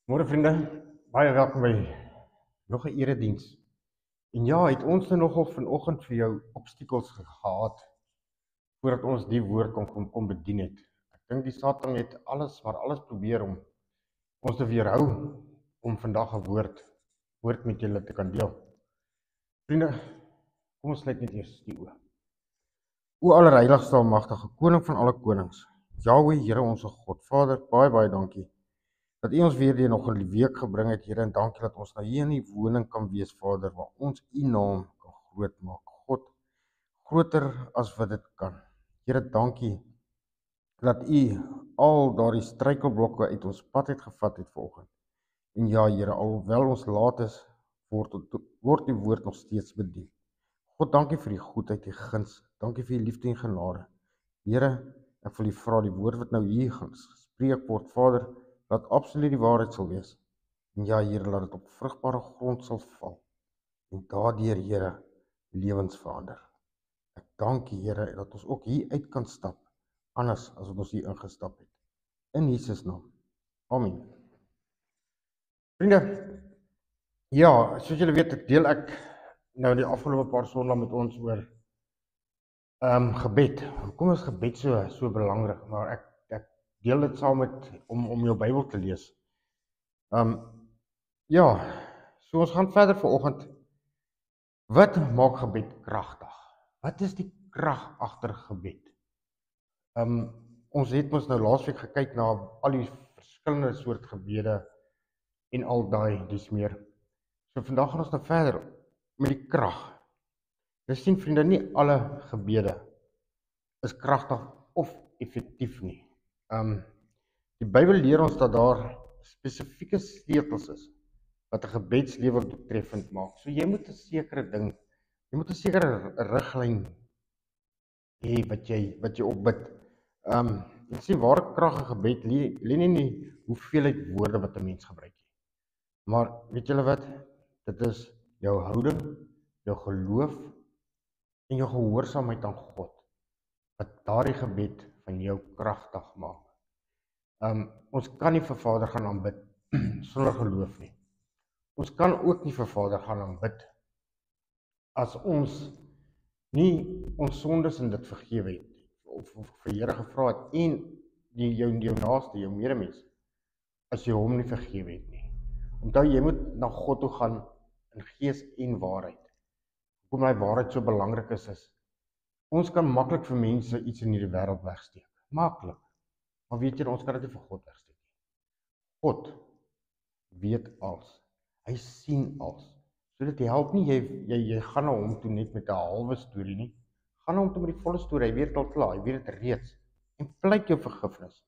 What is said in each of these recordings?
Môre vriende, baie welkom by nog 'n erediens. En ja, het ons nou nogal vanoggend vir jou obstakels gehad voordat ons die woord kon bedien het. Ek dink die Satan het alles probeer om ons te weerhou om vandag 'n woord met julle te kan deel. Vriende, kom ons sluit net eers die oë. O allerheiligste almagtige koning van alle konings, Jahweh, Here ons God, Vader, baie dankie dat U ons weer deur nog 'n week gebring het, Here, en dankie dat ons nou hier in die woning kan wees, Vader, waar ons U naam kan groot maak. God, groter as wat dit kan. Here, dankie dat U al daardie struikelblokke uit ons pad het gevat het vanoggend. En ja, Here, alhoewel ons laat is, word die woord nog steeds bedien. God, dankie vir die goedheid, die guns. Dankie vir die liefde en genade. Here, ek wil U vra die woord wat nou hier gaan gespreek word, Vader, dat absoluut die waarheid sal wees. En ja, Here, laat dit op vrugbare grond sal val. En daardeur, Here, lewens verander. Ek dank U, Here, dat ons ook hier uit kan stap, anders as wat ons hier ingestap het. In Jesus naam. Amen. Vriende, ja, soos julle weet, deel ek nou die afgelope paar sondae met ons oor gebed. Hoekom is gebed so belangrik? Maar ek deel dit saam met om jou Bybel te lees. Ja, so ons gaan verder vanoggend. Wat maak gebed kragtig? Wat is die krag agter gebed? Ons het mos nou laasweek gekyk na al die verskillende soort gebede en al daai dis meer. So vandag gaan ons nou verder met die krag. Jy sien vriende, nie alle gebede is kragtig of effektief nie. Die Bybel leer ons dat daar spesifieke sleutels is wat 'n gebedslewe doeltreffend maak. So jy moet 'n sekere ding, jy moet 'n sekere riglyn hê wat jy opbid. Jy sien ware krag in gebed lê nie in die hoeveelheid woorde wat 'n mens gebruik nie. Maar weet julle wat? Dit is jou houding, jou geloof en jou gehoorsaamheid aan God wat daardie gebed van jou kragtig maak. Ons kan nie vir Vader gaan aanbid sonder geloof nie. Ons kan ook nie vir Vader gaan aanbid as ons nie ons sondes in dit vergewe het of vir Here gevra het en jou naaste, jou medemens, as jy hom nie vergewe het nie. Onthou, jy moet na God toe gaan in gees en waarheid. Hoekom daai waarheid so belangrik is, ons kan maklik vir mense iets in hierdie wêreld wegsteek. Maklik. Maar weet jy, ons kan dit nie vir God wegsteek nie. God weet alles. Hy sien alles. So dit help nie jy gaan na hom toe net met 'n halwe storie nie. Gaan na hom toe met die volle storie. Hy weet al klaar, hy weet dit reeds. En pleit jou vergifnis.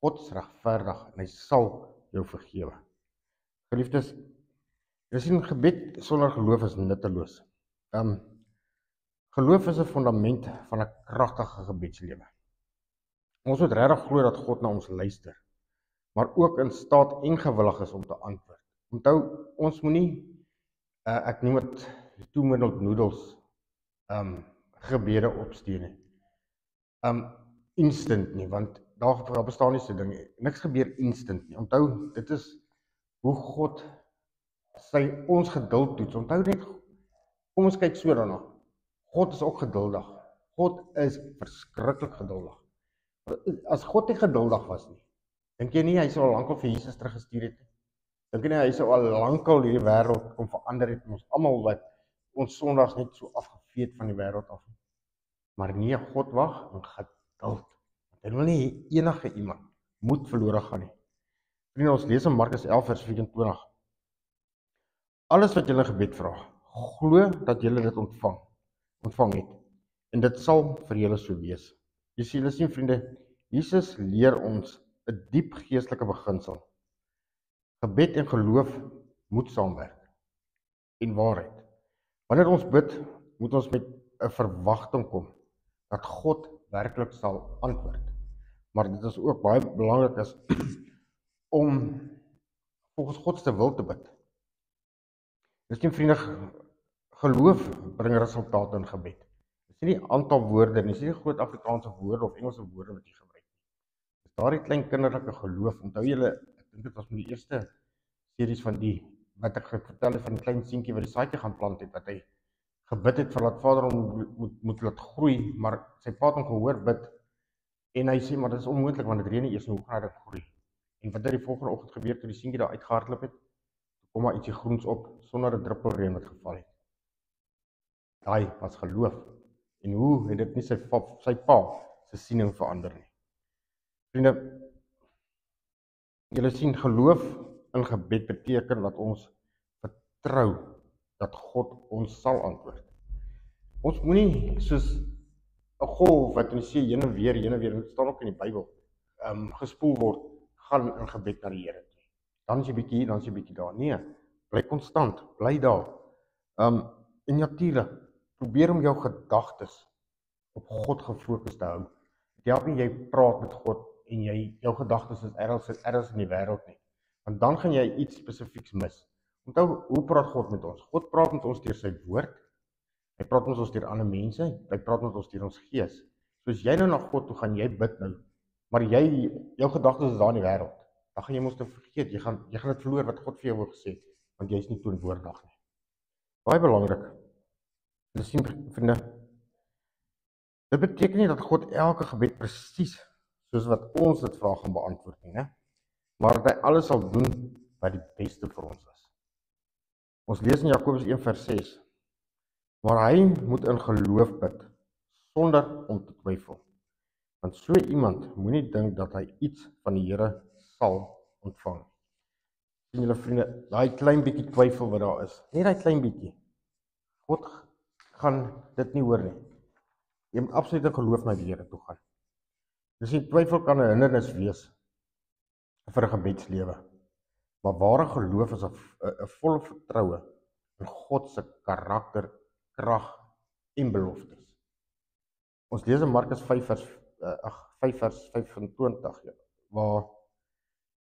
God is regverdig en hy sal jou vergewe. Geliefdes, jy sien gebed sonder geloof is nutteloos. Geloof is 'n fundament van 'n kragtige gebedslewe. Ons moet regtig glo dat God na ons luister, maar ook in staat en gewillig is om te antwoord. Onthou, ons moenie ek noem dit two-minute noodles gebede opstuur nie. Instant nie, want daar bestaan nie so ding nie. Niks gebeur instant nie. Onthou, dit is hoe God ons geduld toets. Onthou net, kom ons kyk so daarna. God is ook geduldig. God is verskriklik geduldig. As God nie geduldig was nie, dink jy nie hy sou al lankal vir Jesus teruggestuur het nie? Dink jy nie hy sou al lankal hierdie wêreld kom verander het en ons almal wat ons sondags net so afgeveet van die wêreld af nie? Maar nee, God wag en geduld. Hy wil nie enige iemand moet verlore gaan nie. Vriende, ons lees in Markus 11 vers 24. Alles wat julle gebed vra, glo dat julle dit ontvang het. En dit sal vir julle so wees. Jy sien vriende, Jesus leer ons 'n diep geestelike beginsel. Gebed en geloof moet saamwerk en waarheid. Wanneer ons bid, moet ons met 'n verwagting kom dat God werklik sal antwoord. Maar dit is ook baie belangrik is om volgens God se wil te bid. Dis nie vriende, geloof bring resultate in gebed. Dis nie die aantal woorde, dis nie die groot Afrikaanse woorde of Engelse woorde wat jy gebruik nie. Dis daardie klein kinderlike geloof. Onthou julle, ek dink dit was met die eerste series van die wat ek vertel het van die klein seentjie wat die saadjie gaan plant het, wat hy gebid het vir dat Vader hom moet laat groei, maar sy pa het hom gehoor bid en hy sê maar dit is onmoontlik want dit reën nie eers hoe gaan dit groei. En wat het die volgende oggend gebeur toe die seentjie daar uitgehardloop het? Kom maar ietsie groens op sonder 'n druppel reën wat geval het. Daai was geloof. En hoe het dit nie sy pa se siening verander nie. Vriende, julle sien geloof in gebed beteken dat ons vertrou dat God ons sal antwoord. Ons moenie soos 'n golf wat in die see heen en weer, dit staan ook in die Bybel, gespoel word, gaan in gebed na die Here toe. Dan is jy bietjie hier, dan is jy bietjie daar. Nee, bly konstant, bly daar. En natuurlik, probeer om jou gedagtes op God gefokus te hou. Dit help nie jy praat met God en jou gedagtes is ergens in die wêreld nie. Want dan gaan jy iets spesifieks mis. Onthou, hoe praat God met ons? God praat met ons deur sy woord. Hy praat met ons deur ander mense, hy praat met ons deur ons gees. So as jy nou na God toe gaan, jy bid nou, maar jou gedagtes is daar in die wêreld. Dan gaan jy mos te vergeet, jy gaan dit verloor wat God vir jou wou gesê, want jy is nie teenwoordig nie. Baie belangrik. Julle sien vriende, dit beteken nie dat God elke gebed presies soos wat ons dit vra gaan beantwoord nie, né? Maar dat hy alles sal doen wat die beste vir ons is. Ons lees in Jakobus 1 vers 6, maar hy moet in geloof bid, sonder om te twyfel. Want so iemand moenie dink dat hy iets van die Here sal ontvang. Sien julle vriende, daai klein bietjie twyfel wat daar is, net daai klein bietjie. God gaan dit nie hoor nie. Jy moet absoluut in geloof na die Here toe gaan. Dus die twyfel kan 'n hindernis wees vir 'n gebedslewe. Maar ware geloof is 'n volle vertroue in God se karakter, krag en beloftes. Ons lees in Markus 5 vers 25, waar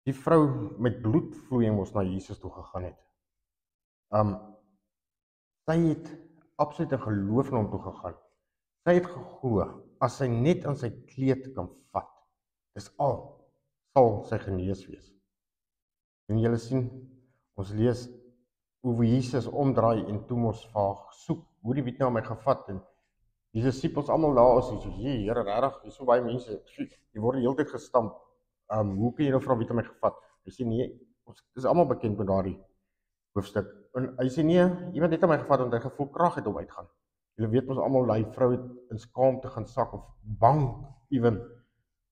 die vrou met bloedvloeiing mos na Jesus toe gegaan het. Sy het absoluut in geloof na hom toe gegaan. Sy het geglo, as sy net aan sy kleed kan vat, dis al, sal sy genees wees. En julle sien, ons lees hoe Jesus omdraai en toe mos vir haar soek, hoe die weet nou my gevat, en die disippels almal daar is, en so, Here, regtig, hier is so baie mense, die word die hele tyd gestamp, hoe kan jy nou vra wie het my gevat? Hy sê nee, ons is almal bekend met daardie hoofstuk, en hy sê nee, iemand het my gevat, want hy gevoel krag het om uitgaan. Julle weet ons almal, die vrou het in skaamte gaan sak, of bang, even,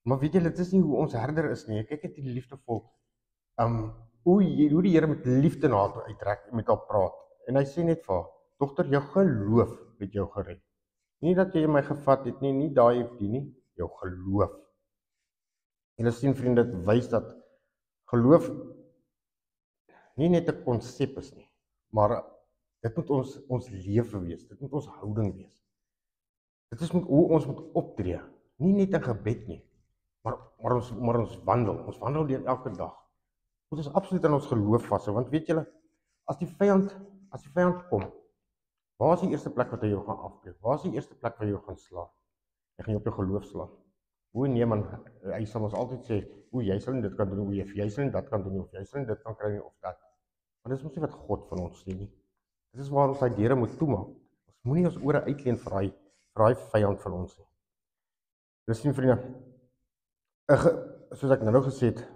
maar weet julle, dit is nie hoe ons herder is nie, kyk het die liefdevol, hoe die Here met liefde na haar toe uittrek en met haar praat. En hy sê net vir haar, dogter, jou geloof het jou gered. Nie dat jy my gevat het nie, nie daai of die nie, jou geloof. Julle sien vriende, dit wys dat geloof nie net 'n konsep is nie, maar dit moet ons lewe wees, dit moet ons houding wees. Dit is hoe ons moet optree, nie net in gebed nie, maar ons wandel deur elke dag. Moet ons absoluut aan ons geloof vashou, want weet julle, as die vyand kom, waar is die eerste plek wat hy jou gaan afbreek? Waar is die eerste plek waar jy jou gaan slaan? Hy gaan jou op jou geloof slaan. Hoe nee man, hy sal ons altyd sê, jy sal nie dit kan doen, jy sal nie dat kan doen, of jy sal nie dit kan kry nie, of dat. Maar dit is mos nie wat God van ons sê nie. Dit is waar ons daai deure moet toemaak. Ons moenie ons ore uitleen vir daai vyand van ons nie. Dis sien vriende, soos ek nou gesê het,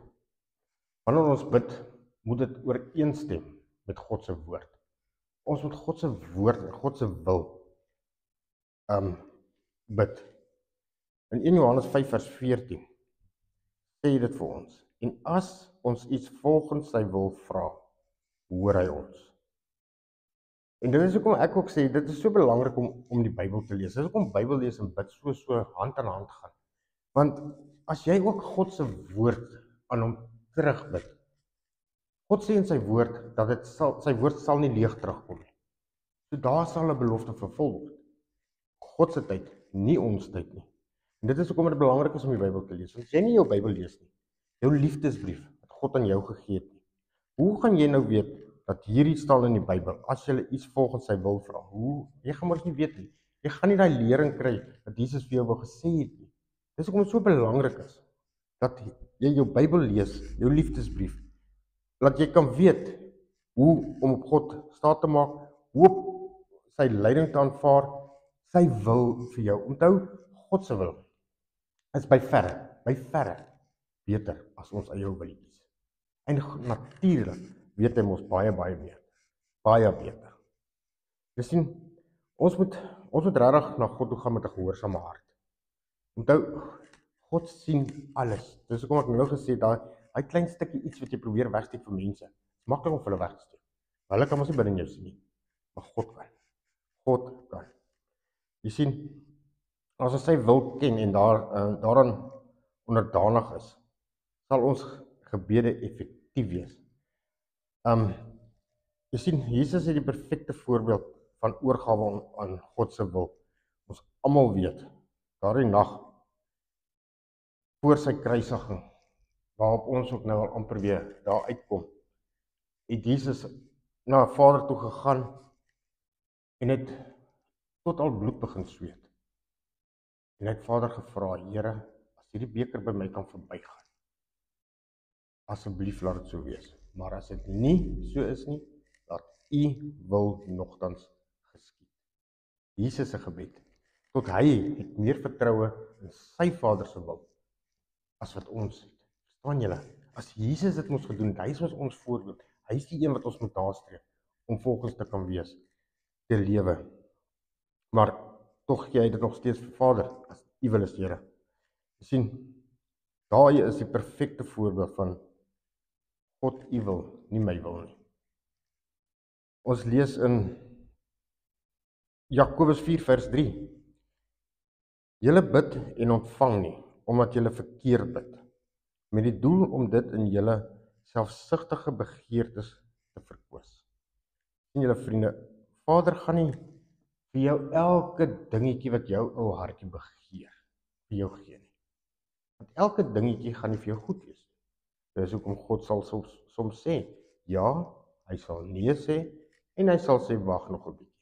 wanneer ons bid, moet dit ooreenstem met God se woord. Ons moet God se woord en God se wil bid. In 1 Johannes 5 vers 14 sê dit vir ons, en as ons iets volgens sy wil vra, hoor hy ons. En dit is hoekom ek ook sê, dit is so belangrik om die Bybel te lees. Dit is hoekom Bybel lees en bid so hand aan hand gaan. Want as jy ook God se woord aan hom terugbid, God sê in sy woord dat sy woord sal nie leeg terugkom nie. So daar sal 'n belofte vervul word. God se tyd, nie ons tyd nie. En dit is hoekom dit belangrik is om die Bybel te lees. Want as jy nie jou Bybel lees nie, jou liefdesbrief wat God aan jou gegee het nie, hoe gaan jy nou weet dat hierdie staan in die Bybel as jy iets volgens sy wil vra? Jy gaan mos nie weet nie. Jy gaan nie daai lering kry dat Jesus vir jou wou gesê het nie. Dis hoekom dit so belangrik is dat jy jou Bybel lees, jou liefdesbrief, dat jy kan weet hoe om op God staat te maak, hoe op sy leiding te aanvaar, sy wil vir jou. Onthou, God se wil is by verre beter as ons eie willetjies. En natuurlik weet hy ons baie meer, baie beter. Jy sien, ons moet regtig na God toe gaan met 'n gehoorsame hart. Onthou, God sien alles. Dis hoekom ek nou gesê daai klein stukkie iets wat jy probeer wegsteek vir mense, is maklik om vir hulle weg te steek. Hulle kan mos nie binne in jou sien nie, maar God kan. God kan. Jy sien, as ons sy wil ken en daaraan onderdanig is, sal ons gebede effektief wees. Jy sien, Jesus het die perfekte voorbeeld van oorgawe aan God se wil. Ons almal weet, daardie nag voor sy kruisiging, waarop ons ook nou al amper weer daar uitkom, het Jesus na Vader toe gegaan en het tot al bloed begin sweet. En hy het Vader gevra, Here, as hierdie beker by my kan verbygaan, asseblief laat dit so wees. Maar as dit nie so is nie, laat U wil nogtans geskied. Jesus se gebed, tot hy het meer vertroue in sy Vader se wil, as wat ons het. Verstaan julle? As Jesus dit ons gedoen het, hy is ons voorbeeld, hy is die een wat ons moet nastreef, om volgens te kan wees, te lewe. Maar tog gee hy dit nog steeds vir Vader, as U wil is, Here. Jy sien, daai is die perfekte voorbeeld van God U wil, nie my wil nie. Ons lees in Jakobus 4 vers 3. Julle bid en ontvang nie, omdat julle verkeerd bid, met die doel om dit in julle selfsugtige begeertes te verkwis. Sien julle vriende, Vader gaan nie vir jou elke dingetjie wat jou ou hartjie begeer, vir jou gee nie. Want elke dingetjie gaan nie vir jou goed wees. Dis hoekom God sal soms sê, ja, hy sal nee sê, en hy sal sê, wag nog 'n bietjie.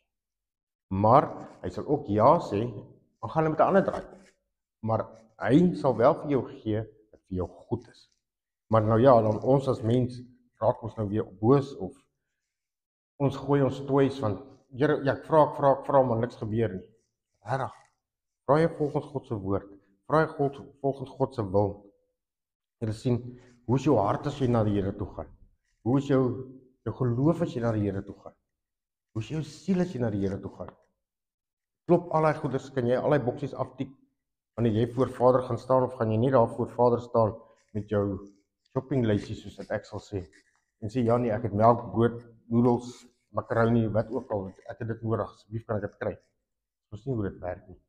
Maar hy sal ook ja sê, dan gaan hy met 'n ander draai kom. Maar hy sal wel vir jou gee, wat vir jou goed is. Maar nou ja, dan ons as mens, raak ons nou weer boos, of ons gooi ons toys van, Here, ja, ek vra, maar niks gebeur nie. Regtig, vra jy volgens God se woord, vra jy volgens God se wil. Jy sien, hoe is jou hart as jy na die Here toe gaan? Hoe is jou geloof as jy na die Here toe gaan? Hoe is jou siel as jy na die Here toe gaan? Klop al die goeders, kan jy al die boksies aftik, wanneer jy voor Vader gaan staan, of gaan jy nie daar voor Vader staan, met jou shoppinglysie, soos dat ek sal sê, en sê, ja nee, ek het melk, brood, noedels, makaroni, wat ook al, ek het dit nodig, asseblief kan ek dit kry. Dit is nie hoe dit werk nie.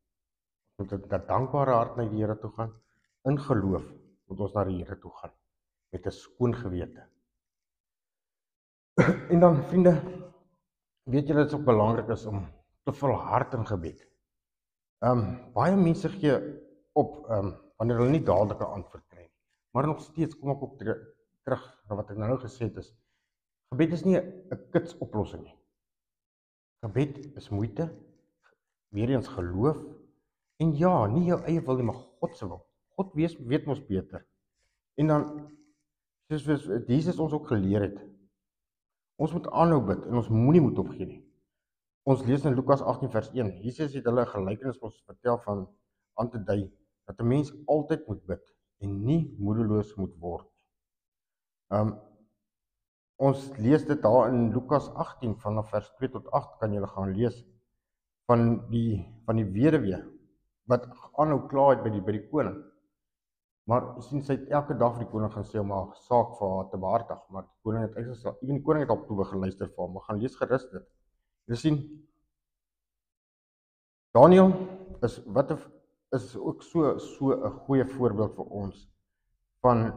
Ons moet met 'n dankbare hart na die Here toe gaan, in geloof moet ons na die Here toe gaan, met 'n skoon gewete. En dan, vriende, weet julle, dit is ook belangrik is om te volhard in gebed. Baie mense gee op, wanneer hulle nie dadelik 'n antwoord kry nie. Maar nog steeds kom ek op terug na wat ek nou gesê het is, gebed is nie 'n kits oplossing nie. Gebed is moeite, weer eens geloof, en ja, nie jou eie wil nie, maar God se wil. God weet ons beter. En dan, soos Jesus ons ook geleer het, ons moet aanhou bid, en ons moenie moet opgee nie. Ons lees in Lukas 18 vers 1, Jesus het hulle 'n gelykenis ons vertel van aan te dui, dat 'n mens altyd moet bid, en nie moedeloos moet word. Ons lees dit daar in Lukas 18, vanaf vers 2 tot 8, kan julle gaan lees, van die weduwee, wat aanhou kla het by die koning. Maar sien, sy het elke dag vir die koning gaan sê om haar saak vir haar te behartig, maar die koning het eintlik, die koning het op toe geluister vir hom, maar gaan lees gerus dit. Jy sien, Daniel is ook so 'n goeie voorbeeld vir ons van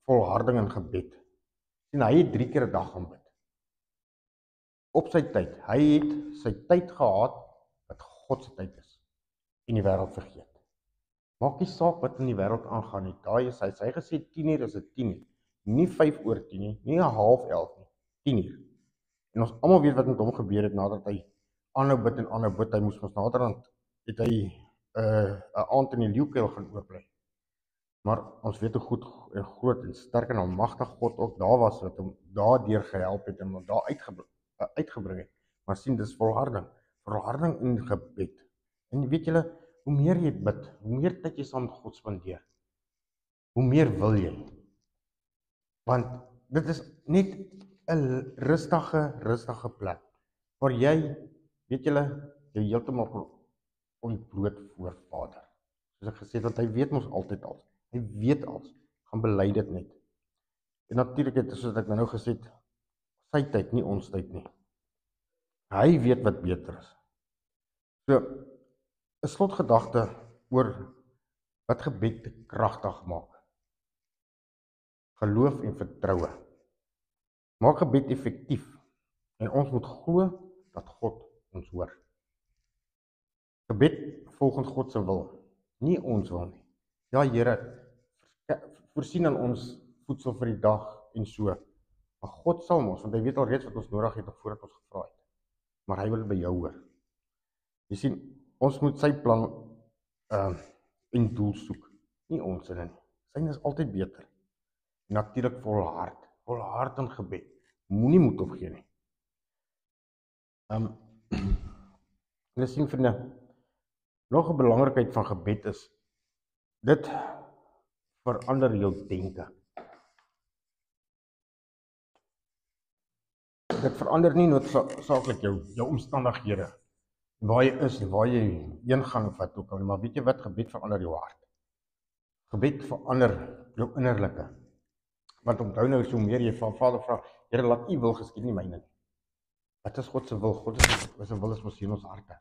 volharding in gebed. sien hy het 3 keer 'n dag gaan bid. Op sy tyd. Hy het sy tyd gehad wat God se tyd is en die wêreld vergeet. Maak nie saak wat in die wêreld aangaan nie. Daai is hy gesê 10 uur is dit 10 uur. Nie 5 oor 10 nie, nie 10:30 nie, 10 uur. En ons almal weet wat met hom gebeur het nadat hy aanhou bid en aanhou bid. Hy moes ons naderhand het hy 'n aand in die leeukuil gaan oopbly. Maar ons weet hoe goed en groot en sterk en almagtig God ook daar was wat hom daardeur gehelp het en hom daar uitgebring het. Maar sien, dis volharding in gebed. En weet julle, hoe meer jy bid, hoe meer tyd jy saam met God spandeer, hoe meer wil jy. Want dit is net 'n rustige plek, waar jy, weet julle, jy heeltemal ontbloot voor Vader. Soos ek gesê het, want hy weet mos altyd alles. Hy weet alles, gaan bely dit net. En natuurlik het, soos ek nou gesê het, sy tyd, nie ons tyd nie. Hy weet wat beter is. So, 'n slotgedagte oor wat gebed te kragtig maak. Geloof en vertroue. Maak gebed effektief en ons moet glo dat God ons hoor. Gebed volgens God se wil, nie ons wil nie. Ja, Here, voorsien aan ons voedsel vir die dag en so. Maar God sal ons, want hy weet al reeds wat ons nodig het voordat ons gevra het. Maar hy wil by jou hoor. Jy sien, ons moet sy plan en doel soek, nie ons in nie. Syne is altyd beter. En natuurlik volhard in gebed. Moenie moed opgee nie. Jy sien vriende, nog 'n belangrikheid van gebed is, dit verander jou denke. Dit verander nie noodsaaklik jou omstandighede, waar jy is en waar jy heen gaan of wat ook al, maar weet jy wat, gebed verander jou hart. Gebed verander jou innerlike. Want onthou nou, so meer jy van Vader vra, Here, laat U wil geskied, nie myne nie. Wat is God se wil? God se wil is mos in ons harte.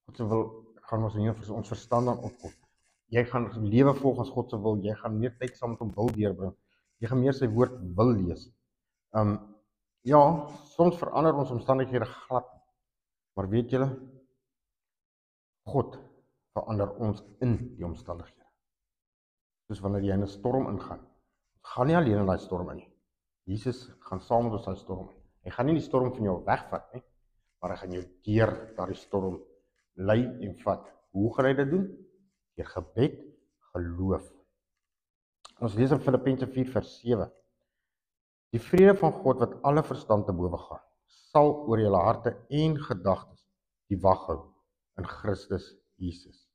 God se wil gaan ons nie vir ons verstand dan opkom. Jy gaan lewe volgens God se wil, jy gaan meer tyd saam met hom wil deurbring. Jy gaan meer sy woord wil lees. Ja, soms verander ons omstandighede glad. Maar weet julle, God verander ons in die omstandighede. Soos wanneer jy in 'n storm ingaan. Gaan nie alleen in daai storm in nie. Jesus gaan saam met ons in die storm in. Hy gaan nie die storm van jou wegvat nie, maar hy gaan jou deur daardie storm lei en vat. Hoe gaan hy dit doen? Deur gebed, geloof. Ons lees in Filippense 4:7. Die vrede van God wat alle verstand te bowe gaan, sal oor julle harte en gedagtes die wag hou in Christus Jesus.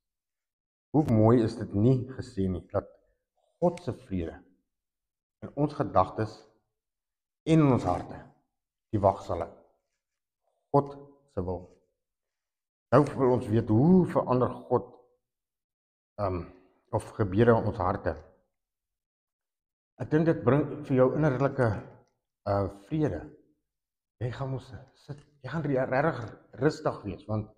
Hoe mooi is dit nie gesê nie, dat God se vrede in ons gedagtes en in ons harte die wag sal hou. God se wil. Nou wil ons weet, hoe verander God of gebede in ons harte? Ek dink dit bring vir jou innerlike vrede. Jy gaan mos sit, jy gaan regtig rustig wees, want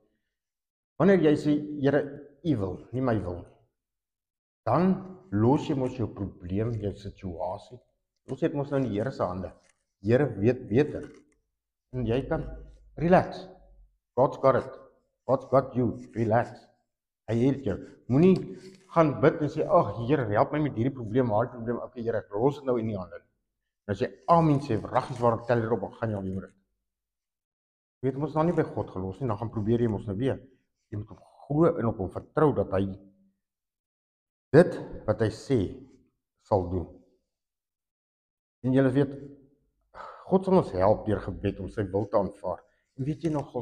wanneer jy sê, Here, U wil, nie my wil nie, dan los jy mos jou probleem, jou situasie. Ons het mos nou in die Here se hande. Here weet beter. En jy kan relax. God's got it. God's got you. Relax. Hy het jou. Moenie gaan bid en sê, ag Here, help my met hierdie probleem, daai probleem. Okay, Here, ek los dit nou in die hande. En as jy amen sê, raggies waar ek tel hierop, dan gaan jy al weer met dit. Jy weet mos nou nie by God gelos nie, dan gaan probeer jy mos nou weer. Jy moet hom glo en op hom vertrou dat hy dit wat hy sê sal doen. En julle weet, God sal ons help deur gebed om sy wil te aanvaar. En weet jy nog,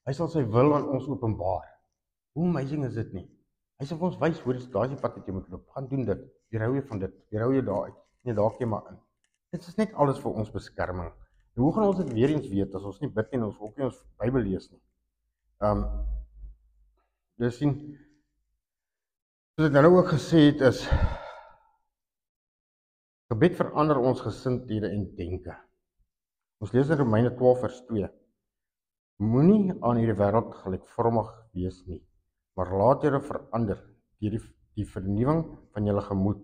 hy sal sy wil aan ons openbaar. Hoe amazing is dit nie? Hy sal vir ons wys, hoor, daar is die pad wat jy moet loop. Gaan doen dit. Weerhou jy van dit. Weerhou jy daaruit. Nee, daar kom maar in. Dit is net alles vir ons beskerming. En hoe gaan ons dit weer eens weet as ons nie bid nie en ons ook nie ons Bybel lees nie? Dus sien, soos ek nou ook gesê het, is gebed verander ons gesindhede en denke. Ons lees in Romeine 12:2. Moenie aan hierdie wêreld gelykvormig wees nie, maar laat julle verander deur die vernuwing van julle gemoed,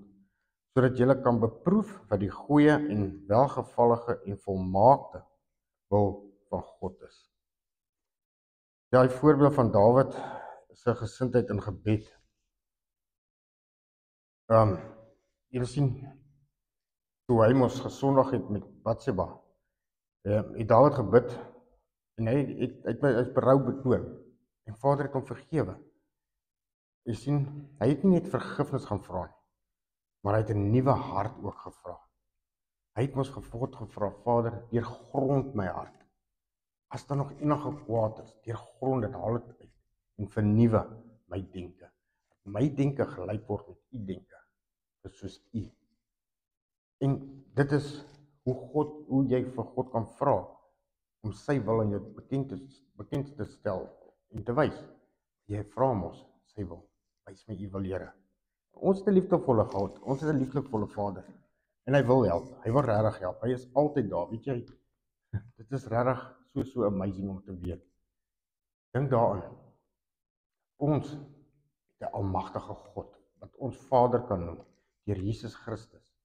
sodat julle kan beproef wat die goeie en welgevallige en volmaakte wil van God is. Ja, die voorbeeld van Dawid se gesindheid in gebed. Julle sien, toe hy mos gesondig het met Batseba, het Dawid gebid, en hy het berou betoon, en Vader het hom vergewe. Jy sien, hy het nie net vergifnis gaan vra nie, maar hy het 'n nuwe hart ook gevra. Hy het mos God gevra, Vader, deurgrond my hart. As daar nog enige kwaad is, deurgrond dit, haal dit uit, en vernuwe my denke. My denke gelyk word met u denke, soos u. En dit is hoe jy vir God kan vra, om sy wil aan jou bekend te stel, en te wys. Jy vra mos sy wil, wys my u wil, Here. Ons is 'n liefdevolle God, ons is 'n liefdevolle Vader, en hy wil help, hy wil regtig help, hy is altyd daar, weet jy, dit is regtig so amazing om te weet. Dink daaraan, ons het 'n almagtige God, wat ons Vader kan noem, deur Jesus Christus.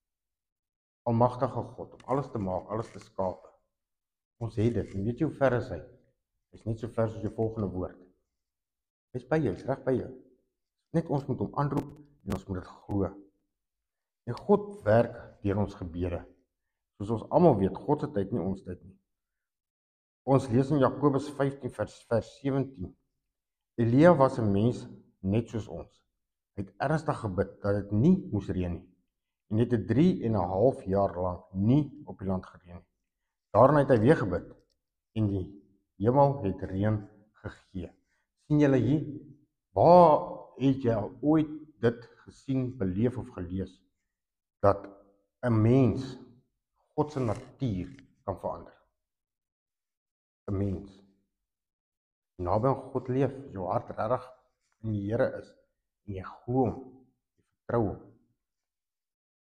Almagtige God, om alles te maak, alles te skape. Ons het dit, en weet jy hoe ver is hy? Hy is net so ver soos jou volgende woord. Hy is by jou, hy is reg by jou. Net ons moet hom aanroep, en ons moet dit glo. En God werk deur ons gebede. Soos ons almal weet, God se tyd nie ons tyd nie. Ons lees in Jakobus 15 vers 17. Elia was 'n mens net soos ons. Hy het ernstig gebid dat dit nie moes reën nie. En het 3,5 jaar lank nie op die land gereën nie. Daarna het hy weer gebid, en die hemel het reën gegee. Sien julle hier, waar het jy al ooit dit gesien, beleef of gelees, dat 'n mens God se natuur kan verander? 'n Mens. Naby aan God leef, jou hart regtig in die Here is, en jy glo hom, jy vertrou hom,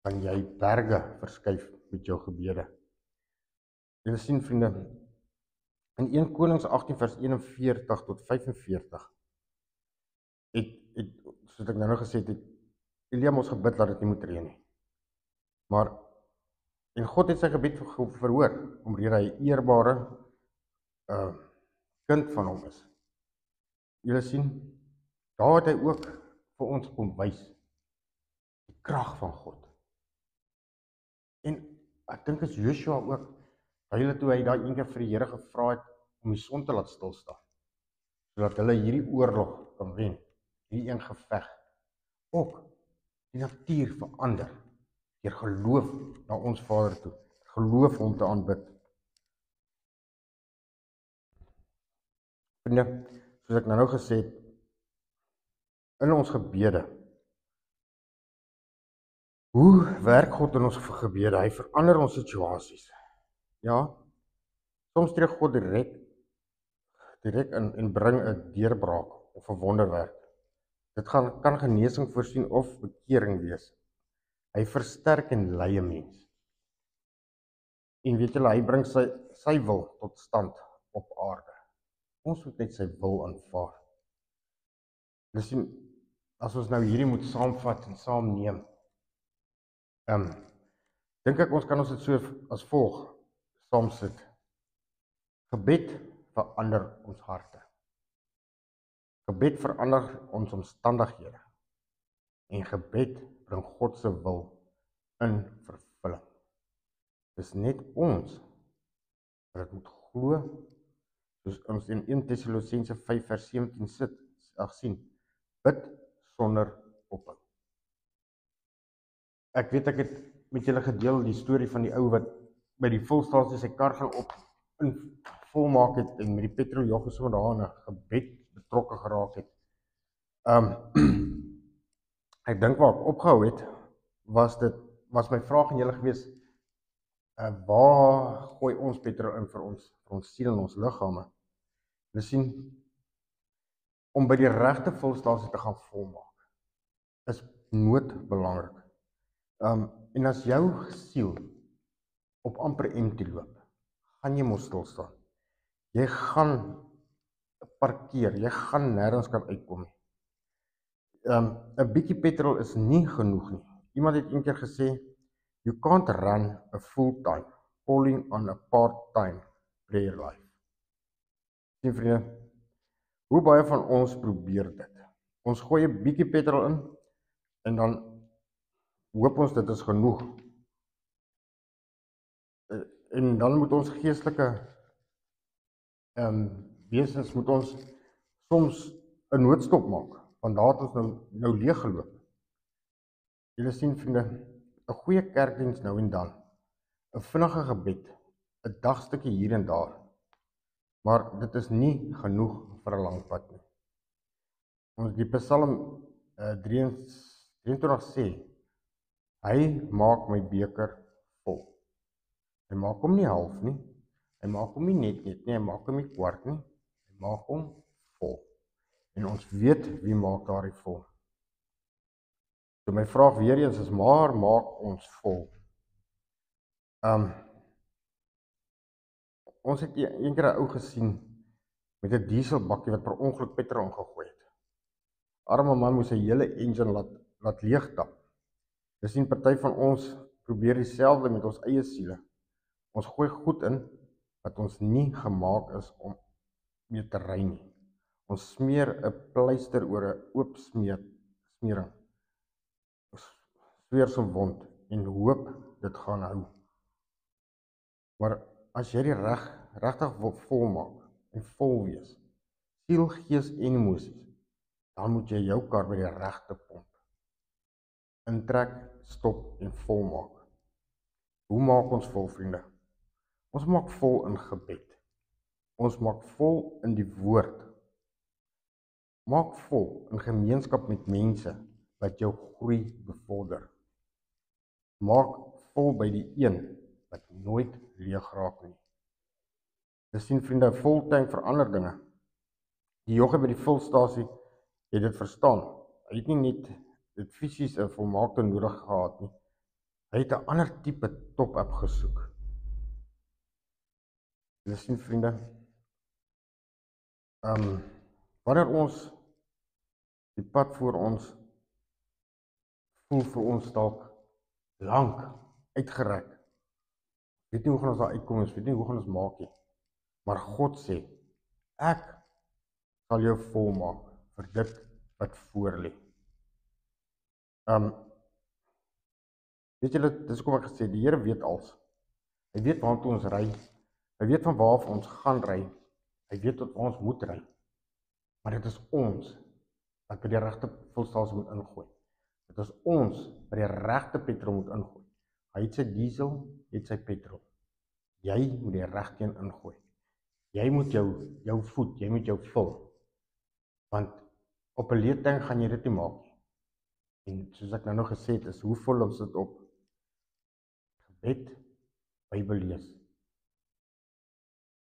kan jy berge verskuif met jou gebede. Julle sien, vriende, in 1 Konings 18 vers 41 tot 45, soos ek nou gesê het, Elia mos gebid dat dit nie moet reën nie. En God het sy gebed verhoor, omdat hy 'n eerbare kind van hom is. Julle sien, daar het hy ook vir ons kom wys, die krag van God. En ek dink as Joshua ook, toe hy daai een keer vir die Here gevra het, om die son te laat stilstaan, sodat hulle hierdie oorlog kan wen, hierdie een geveg, ook die natuur verander, deur geloof na ons Vader toe, geloof hom te aanbid. Vriende, soos ek nou gesê het, in ons gebede, hoe werk God in ons gebede? Hy verander ons situasies. Ja, soms tree God direk in en bring 'n deurbraak of 'n wonderwerk. Dit kan genesing voorsien of bekering wees. Hy versterk en lei 'n mens. En weet julle, hy bring sy wil tot stand op aarde. Ons moet net sy wil aanvaar. Jy sien, as ons nou hierdie moet saamvat en saamneem, dink ek ons kan ons dit so as volg saamsit. Gebed verander ons harte. Gebed verander ons omstandighede. En gebed bring God se wil in vervulling. Dis net ons wat dit moet glo, soos ons in 1 Tessalonisense 5 vers 17 sien, bid sonder ophou. Ek weet ek het met julle gedeel die storie van die ou wat by die volstasie sy kar gaan volmaak het en met die petroljoggie so daar in 'n gebed betrokke geraak het. Ek dink waar ek opgehou het, was my vraag aan julle gewees, waar gooi ons petrol in vir ons siel en ons liggame? Jy sien, om by die regte volstasie te gaan volmaak, is noodbelangrik. En as jou siel op amper empty loop, gaan jy mos stil staan. Jy gaan parkeer, jy gaan nêrens kan uitkom nie. 'n bietjie petrol is nie genoeg nie. Iemand het een keer gesê, you can't run a full-time, calling on a part-time prayer life. Sien vriende, hoe baie van ons probeer dit? Ons gooi 'n bietjie petrol in, en dan hoop ons dit is genoeg. En dan moet ons geestelike wesens moet ons soms 'n noodstop maak, want daar het ons nou leeg geloop. Julle sien vriende, 'n goeie kerkdiens nou en dan, 'n vinnige gebed, 'n dagstukkie hier en daar, maar dit is nie genoeg vir 'n lang pad nie. Ons die Psalm 23 sê, hy maak my beker vol. Hy maak hom nie half nie, hy maak hom nie net nie, hy maak hom nie kwart nie, hy maak hom vol. En ons weet wie maak daardie vol. So my vraag weer eens is, maar maak ons vol. Ons het een keer 'n ou gesien met 'n dieselbakkie wat per ongeluk petrol ingegooi het. Arme man moes sy hele engine laat leegtap. Dis sien party van ons probeer dieselfde met ons eie siele. Ons gooi goed in wat ons nie gemaak is om mee te ry nie. Ons smeer 'n pleister oor 'n oop smering. Ons smeer so wond en hoop dit gaan hou. Maar as jy die regtig wil volmaak en vol wees, siel, gees en emosies, dan moet jy jou kar by die regte pomp intrek, stop en volmaak. Hoe maak ons vol, vriende? Ons maak vol in gebed. Ons maak vol in die woord. Maak vol in gemeenskap met mense wat jou groei bevorder. Maak vol by die een wat nooit leeg raak nie. Dis sien vriende, 'n voltank verander dinge. Die joggie by die vulstasie het dit verstaan. Hy het nie net dit fisies 'n volmaakte nodig gehad nie. Hy het 'n ander tipe top-up gesoek. Julle sien vriende, wanneer ons die pad voor ons voel vir ons dalk lank uitgerek, weet nie hoe gaan ons daar uitkom, weet nie hoe gaan ons maak nie, maar God sê, ek sal jou volmaak vir dit wat voor lê. Weet julle, dis kom ek gesê, die Here weet alles. Hy weet waartoe ons ry, hy weet van waar ons gaan ry, hy weet tot waar ons moet ry. Maar dit is ons wat by die regte vulstasie moet ingooi. Dit is ons by die regte petrol moet ingooi. Hy het sy diesel, het sy petrol. Jy moet die regte een ingooi. Jy moet jou voed, jy moet jou vul. Want op 'n leedtank gaan jy dit nie maak nie. En soos ek nou gesê het, is hoe vul ons dit op? Gebed, Bybel lees.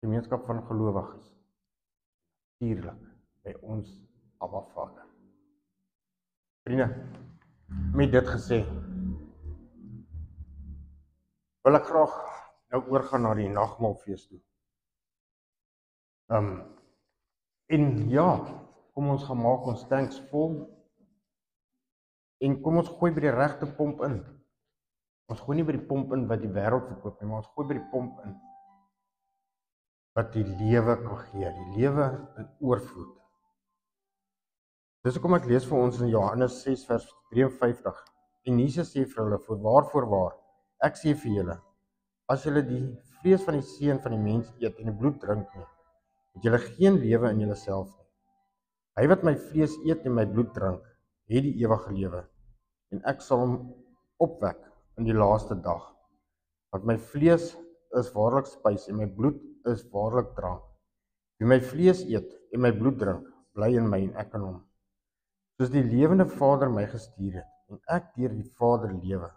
Gemeenskap van gelowiges. Natuurlik by ons Abba Vader. Vriende, met dit gesê, wil ek graag nou oorgaan na die nagmaalfees toe. En ja, kom ons gaan maak ons tanks vol, en kom ons gooi by die regte pomp in. Ons gooi nie by die pomp in wat die wêreld verkoop nie, maar ons gooi by die pomp in wat die lewe kan gee, die lewe in oorvloed. Dis hoekom ek lees vir ons in Johannes 6 vers 53. En Jesus sê vir hulle, voorwaar, ek sê vir julle, as julle die vlees van die seun van die mens eet en die bloed drink nie, het julle geen lewe in julleself nie. Hy wat my vlees eet en my bloed drink, het die ewige lewe, en ek sal hom opwek in die laaste dag. Want my vlees is waarlik spys en my bloed is waarlik drank. Wie my vlees eet en my bloed drink, bly in my en ek in hom. Soos die lewende Vader my gestuur het, en ek deur die Vader lewe,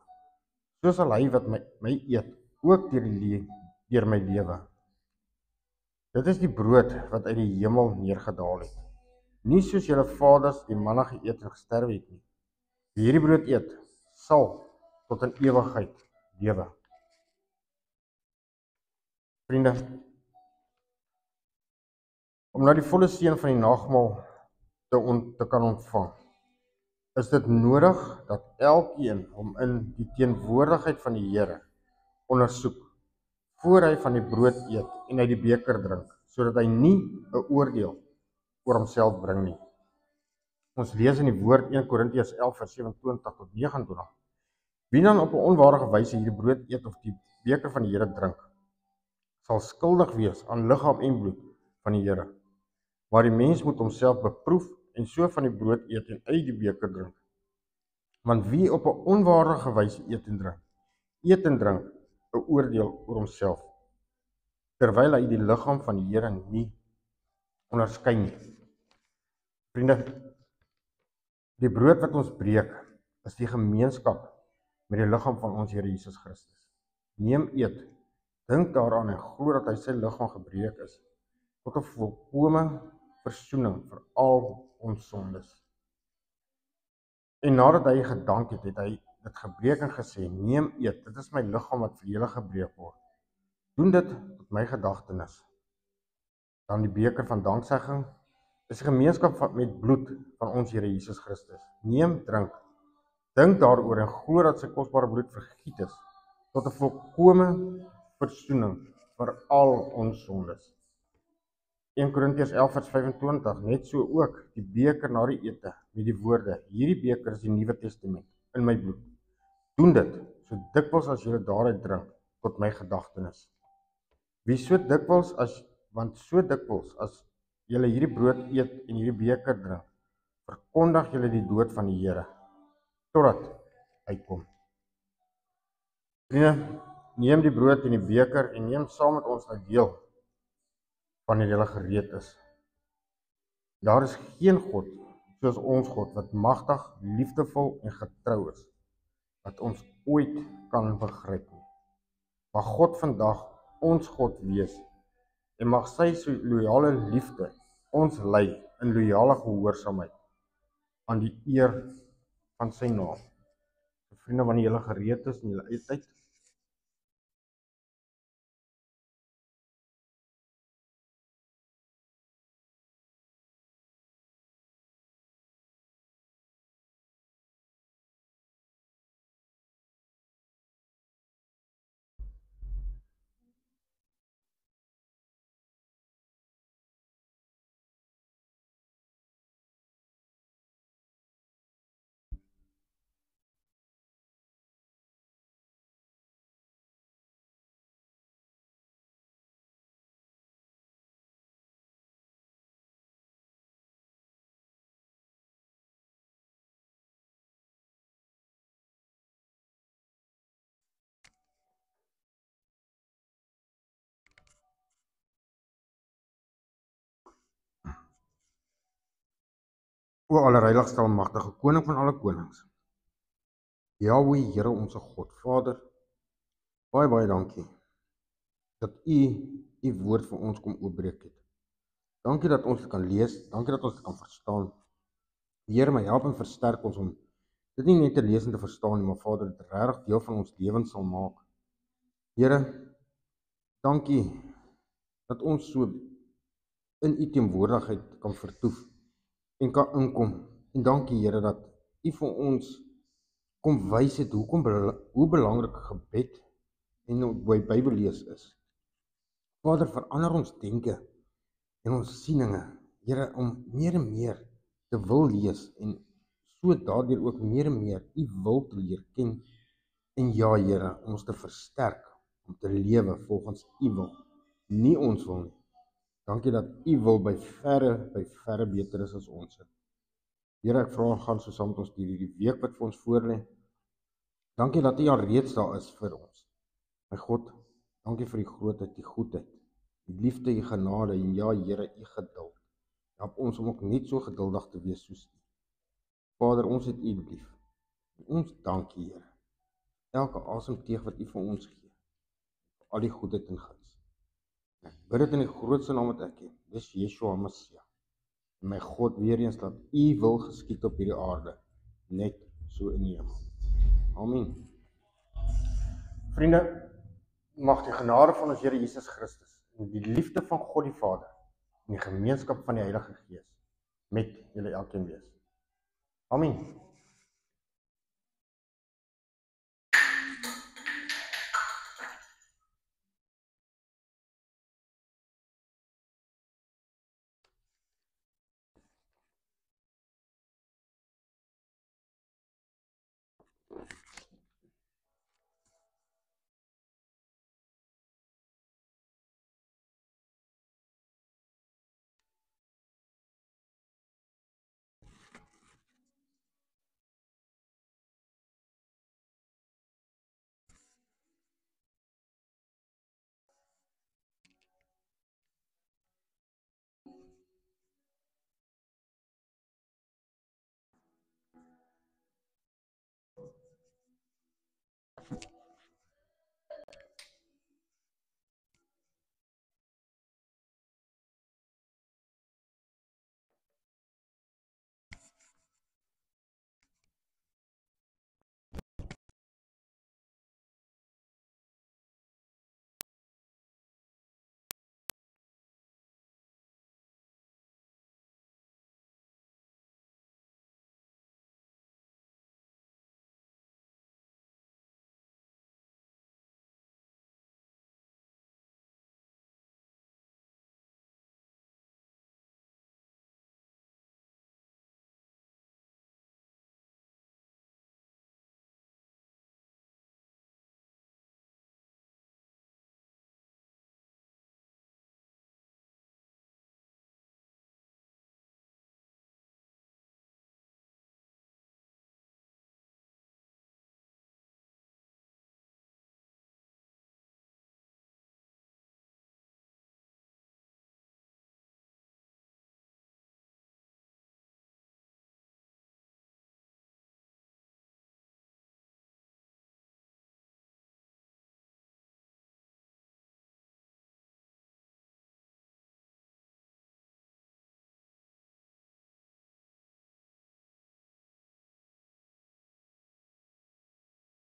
so sal hy wat my eet, ook deur my lewe. Dit is die brood wat uit die hemel neergedaal het. Nie soos julle vaders die manna geëet en gesterwe het nie. Wie hierdie brood eet, sal tot in ewigheid lewe. Vriende, om nou die volle seën van die nagmaal te kan ontvang, is dit nodig dat elkeen hom in die teenwoordigheid van die Here ondersoek, voor hy van die brood eet en uit die beker drink, sodat hy nie 'n oordeel oor homself bring nie. Ons lees in die woord 1 Korintiërs 11 vers 27 tot 29. Wie dan op 'n onwaardige wyse hierdie brood eet of die beker van die Here drink, sal skuldig wees aan liggaam en bloed van die Here. Maar die mens moet homself beproef en so van die brood eet en uit die beker drink. Want wie op 'n onwaardige wyse eet en drink 'n oordeel oor homself, terwyl hy die liggaam van die Here nie onderskei nie. Vriende, die brood wat ons breek is die gemeenskap met die liggaam van ons Here Jesus Christus. Neem eet, dink daaraan en glo dat hy sy liggaam gebreek is tot 'n volkome versoening vir al ons sondes. En nadat hy gedank het, het hy dit gebreek en gesê: neem eet, dit is my liggaam wat vir julle gebreek word. Doen dit tot my gedagtenis. Dan die beker van danksegging is die gemeenskap met bloed van ons Here Jesus Christus. Neem, drink, dink daaroor en glo dat sy kosbare bloed vergiet is tot 'n volkome versoening vir al ons sondes. 1 Korintiërs 11 vers 25, net so ook die beker na die ete met die woorde: hierdie beker is die Nuwe Testament in my bloed. Doen dit so dikwels as julle daaruit drink tot my gedagtenis. Want so dikwels as julle hierdie brood eet en hierdie beker drink, verkondig julle die dood van die Here totdat hy kom. Vriende, neem die brood en die beker en neem saam met ons nou deel wanneer julle gereed is. Daar is geen God soos ons God wat magtig, liefdevol en getrou is, wat ons ooit kan begryp nie. Mag God vandag ons God wees en mag sy loyale liefde ons lei in loyale gehoorsaamheid aan die eer van sy naam. Vriende, wanneer julle gereed is in julle eie tyd, o allerheiligste almagtige koning van alle konings, Jahwe, Here ons God, Vader, baie dankie dat u woord vir ons kom oopbreek het. Dankie dat ons dit kan lees, dankie dat ons dit kan verstaan. Here, my help en versterk ons om dit nie net te lees en te verstaan nie, maar Vader, dit regtig deel van ons lewens sal maak. Here, dankie dat ons so in u teenwoordigheid kan vertoef en kan inkom. En dankie, Here, dat u vir ons kom wys het hoe belangrik gebed en Bybel lees is. Vader, verander ons denke en ons sieninge, Here, om meer en meer te wil lees en so daardeur ook meer en meer u wil te leer ken. En ja, Here, ons te versterk om te lewe volgens u wil, nie ons wil nie. Dankie dat u wil by verre beter is as ons. Here, ek vra gaan so saam met ons hierdie week wat vir ons voorlê. Dankie dat u al reeds daar is vir ons. My God, dankie vir die grootheid, die goedheid, die liefde, die genade en ja, Here, u geduld. Help ons om ook net so geduldig te wees soos u. Vader, ons het u lief. Ons dankie, Here. Elke asemteug wat u vir ons gee, vir al die goedheid en guns. Ek bid dit in die grootste naam wat ek ken, dis Yeshua Messia. En my God, weer eens laat u wil geskied op hierdie aarde, net so in die hemel. Amen. Vriende, mag die genade van ons Here Jesus Christus en die liefde van God die Vader en die gemeenskap van die Heilige Gees met julle elkeen wees. Amen.